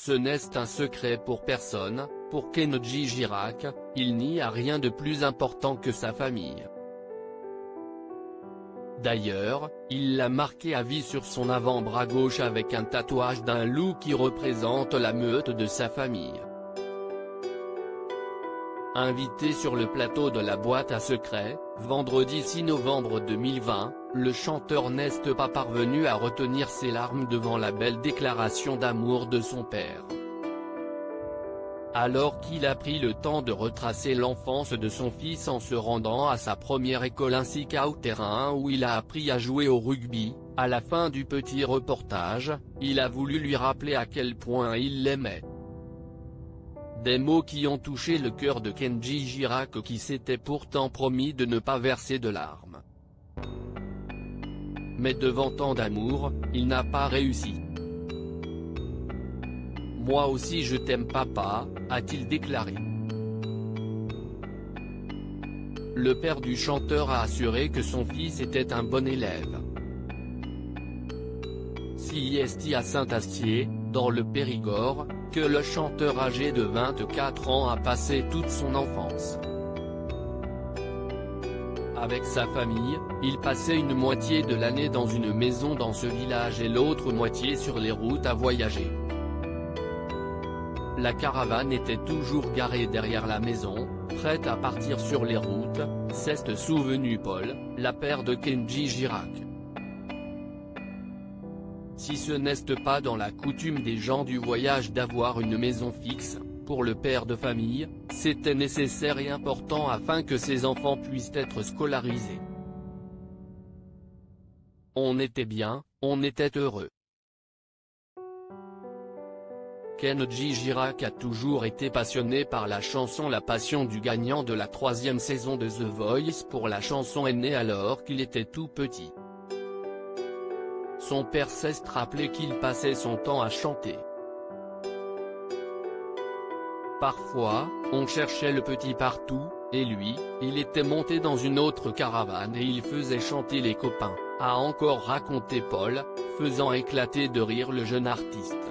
Ce n'est un secret pour personne, pour Kenji Girac, il n'y a rien de plus important que sa famille. D'ailleurs, il l'a marqué à vie sur son avant-bras gauche avec un tatouage d'un loup qui représente la meute de sa famille. Invité sur le plateau de la boîte à secrets, vendredi 6 novembre 2020, le chanteur n'est pas parvenu à retenir ses larmes devant la belle déclaration d'amour de son père. Alors qu'il a pris le temps de retracer l'enfance de son fils en se rendant à sa première école ainsi qu'au terrain où il a appris à jouer au rugby, à la fin du petit reportage, il a voulu lui rappeler à quel point il l'aimait. Des mots qui ont touché le cœur de Kenji Girac qui s'était pourtant promis de ne pas verser de larmes. Mais devant tant d'amour, il n'a pas réussi. « Moi aussi je t'aime papa », a-t-il déclaré. Le père du chanteur a assuré que son fils était un bon élève. C'est à Saint-Astier, dans le Périgord, que le chanteur âgé de 24 ans a passé toute son enfance. Avec sa famille, il passait une moitié de l'année dans une maison dans ce village et l'autre moitié sur les routes à voyager. La caravane était toujours garée derrière la maison, prête à partir sur les routes, s'est souvenu Paul, la père de Kenji Girac. Si ce n'est pas dans la coutume des gens du voyage d'avoir une maison fixe, pour le père de famille, c'était nécessaire et important afin que ses enfants puissent être scolarisés. On était bien, on était heureux. Kenji Girac a toujours été passionné par la chanson. La passion du gagnant de la 3e saison de The Voice pour la chanson est née alors qu'il était tout petit. Son père s'est rappelé qu'il passait son temps à chanter. Parfois, on cherchait le petit partout, et lui, il était monté dans une autre caravane et il faisait chanter les copains, a encore raconté Paul, faisant éclater de rire le jeune artiste.